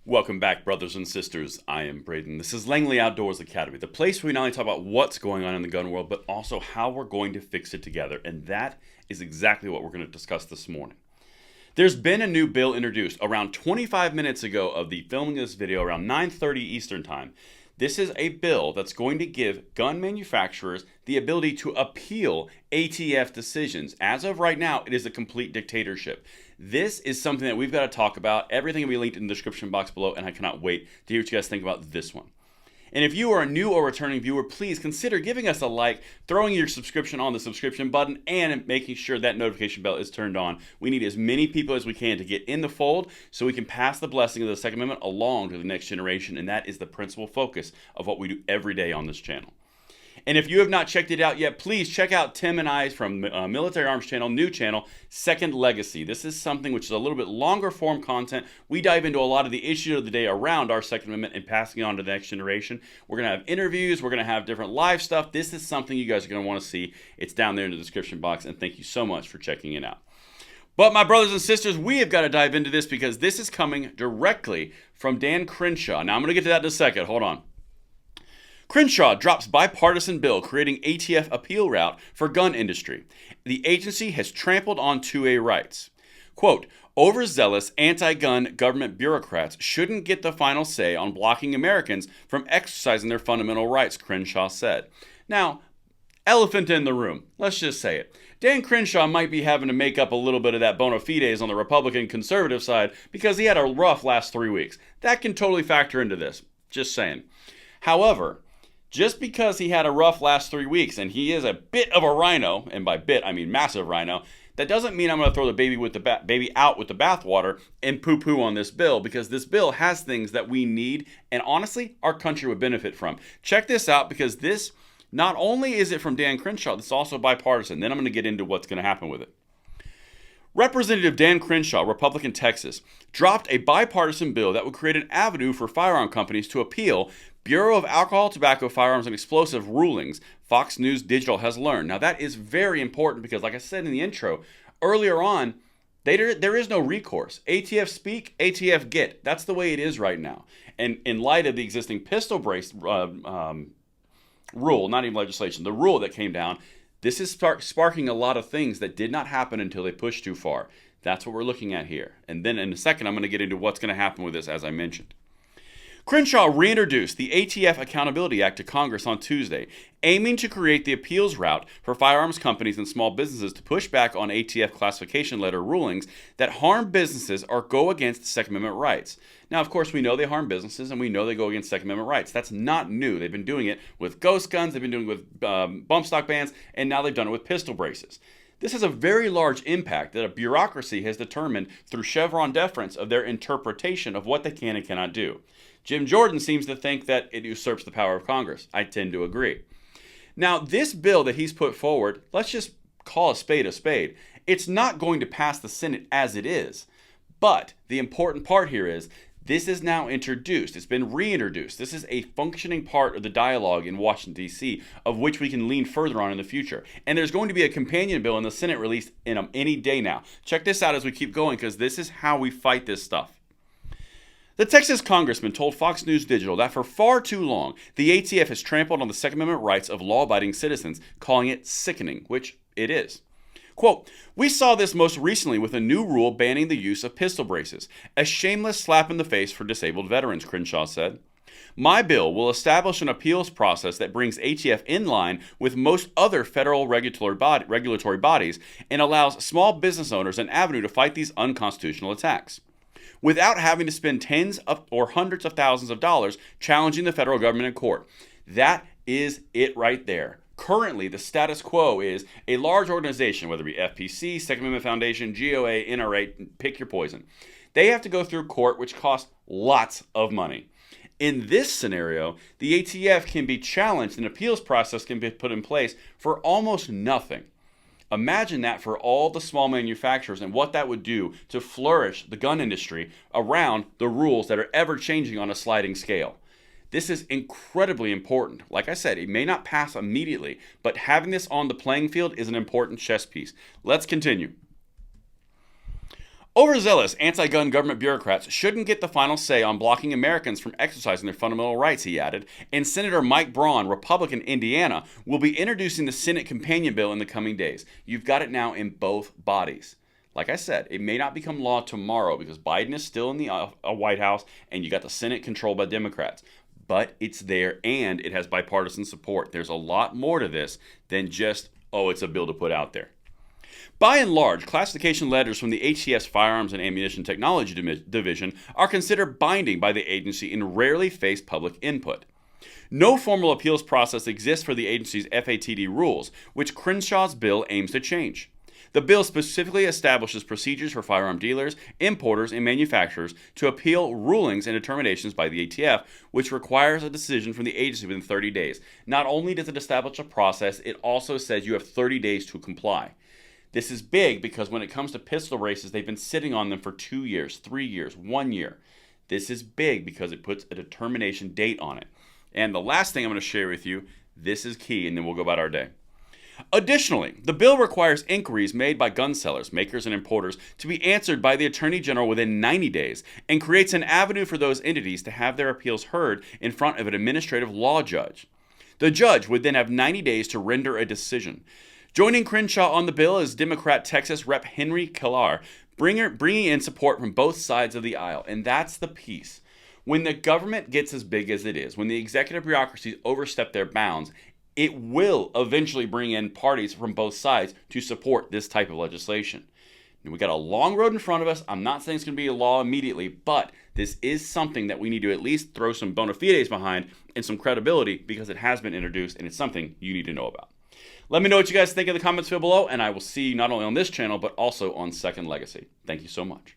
Welcome back, brothers and sisters. I am Braden. This is Langley Outdoors Academy, the place where we not only talk about what's going on in the gun world, but also how we're going to fix it together. And that is exactly what we're going to discuss this morning. There's been a new bill introduced around 25 minutes ago of the filming of this video, around 9:30 Eastern Time. This is a bill that's going to give gun manufacturers the ability to appeal ATF decisions. As of right now, it is a complete dictatorship. This is something that we've got to talk about. Everything will be linked in the description box below, and I cannot wait to hear what you guys think about this one. And if you are a new or returning viewer, please consider giving us a like, throwing your subscription on the subscription button, and making sure that notification bell is turned on. We need as many people as we can to get in the fold so we can pass the blessing of the Second Amendment along to the next generation, and that is the principal focus of what we do every day on this channel. And if you have not checked it out yet, please check out Tim and I from Military Arms Channel, new channel, Second Legacy. This is something which is a little bit longer form content. We dive into a lot of the issues of the day around our Second Amendment and passing it on to the next generation. We're going to have interviews. We're going to have different live stuff. This is something you guys are going to want to see. It's down there in the description box, and thank you so much for checking it out. But my brothers and sisters, we have got to dive into this because this is coming directly from Dan Crenshaw. Now, I'm going to get to that in a second. Hold on. Crenshaw drops bipartisan bill creating ATF appeal route for gun industry. The agency has trampled on 2A rights. Quote, overzealous anti-gun government bureaucrats shouldn't get the final say on blocking Americans from exercising their fundamental rights, Crenshaw said. Now, elephant in the room. Let's just say it. Dan Crenshaw might be having to make up a little bit of that bona fides on the Republican conservative side because he had a rough last 3 weeks. That can totally factor into this. Just saying. However, just because he had a rough last 3 weeks and he is a bit of a RINO, and by bit I mean massive RINO, that doesn't mean I'm going to throw the baby out with the bathwater and poo-poo on this bill, because this bill has things that we need and honestly our country would benefit from. Check this out, because this, not only is it from Dan Crenshaw, it's also bipartisan. Then I'm going to get into what's going to happen with it. Representative Dan Crenshaw, Republican Texas, dropped a bipartisan bill that would create an avenue for firearm companies to appeal Bureau of Alcohol, Tobacco, Firearms, and Explosive rulings, Fox News Digital has learned. Now, that is very important because, like I said in the intro, earlier on, there is no recourse. ATF speak, ATF get. That's the way it is right now. And in light of the existing pistol brace rule, not even legislation, the rule that came down, this is sparking a lot of things that did not happen until they pushed too far. That's what we're looking at here. And then in a second, I'm going to get into what's going to happen with this, as I mentioned. Crenshaw reintroduced the ATF Accountability Act to Congress on Tuesday, aiming to create the appeals route for firearms companies and small businesses to push back on ATF classification letter rulings that harm businesses or go against Second Amendment rights. Now, of course, we know they harm businesses and we know they go against Second Amendment rights. That's not new. They've been doing it with ghost guns, they've been doing it with bump stock bans, and now they've done it with pistol braces. This has a very large impact that a bureaucracy has determined through Chevron deference of their interpretation of what they can and cannot do. Jim Jordan seems to think that it usurps the power of Congress. I tend to agree. Now, this bill that he's put forward, let's just call a spade a spade. It's not going to pass the Senate as it is. But the important part here is this is now introduced. It's been reintroduced. This is a functioning part of the dialogue in Washington, D.C., of which we can lean further on in the future. And there's going to be a companion bill in the Senate released in any day now. Check this out as we keep going, because this is how we fight this stuff. The Texas congressman told Fox News Digital that for far too long, the ATF has trampled on the Second Amendment rights of law-abiding citizens, calling it sickening, which it is. Quote, we saw this most recently with a new rule banning the use of pistol braces, a shameless slap in the face for disabled veterans, Crenshaw said. My bill will establish an appeals process that brings ATF in line with most other federal regulatory bodies and allows small business owners an avenue to fight these unconstitutional attacks, without having to spend tens of or hundreds of thousands of dollars challenging the federal government in court. That is it right there. Currently, the status quo is a large organization, whether it be FPC, Second Amendment Foundation, GOA, NRA, pick your poison. They have to go through court, which costs lots of money. In this scenario, the ATF can be challenged, and an appeals process can be put in place for almost nothing. Imagine that for all the small manufacturers and what that would do to flourish the gun industry around the rules that are ever changing on a sliding scale. This is incredibly important. Like I said, it may not pass immediately, but having this on the playing field is an important chess piece. Let's continue. Overzealous anti-gun government bureaucrats shouldn't get the final say on blocking Americans from exercising their fundamental rights, he added, and Senator Mike Braun, Republican Indiana, will be introducing the Senate companion bill in the coming days. You've got it now in both bodies. Like I said, it may not become law tomorrow because Biden is still in the White House and you got the Senate controlled by Democrats. But it's there and it has bipartisan support. There's a lot more to this than just, oh, it's a bill to put out there. By and large, classification letters from the ATF's Firearms and Ammunition Technology Division are considered binding by the agency and rarely face public input. No formal appeals process exists for the agency's FATD rules, which Crenshaw's bill aims to change. The bill specifically establishes procedures for firearm dealers, importers, and manufacturers to appeal rulings and determinations by the ATF, which requires a decision from the agency within 30 days. Not only does it establish a process, it also says you have 30 days to comply. This is big because when it comes to pistol races, they've been sitting on them for 2 years, 3 years, 1 year. This is big because it puts a determination date on it. And the last thing I'm going to share with you, this is key, and then we'll go about our day. Additionally, the bill requires inquiries made by gun sellers, makers, and importers to be answered by the Attorney General within 90 days and creates an avenue for those entities to have their appeals heard in front of an administrative law judge. The judge would then have 90 days to render a decision. Joining Crenshaw on the bill is Democrat Texas Rep. Henry Killar, bringing in support from both sides of the aisle. And that's the piece. When the government gets as big as it is, when the executive bureaucracies overstep their bounds, it will eventually bring in parties from both sides to support this type of legislation. And we got a long road in front of us. I'm not saying it's going to be a law immediately, but this is something that we need to at least throw some bona fides behind and some credibility because it has been introduced and it's something you need to know about. Let me know what you guys think in the comments field below, and I will see you not only on this channel, but also on Second Legacy. Thank you so much.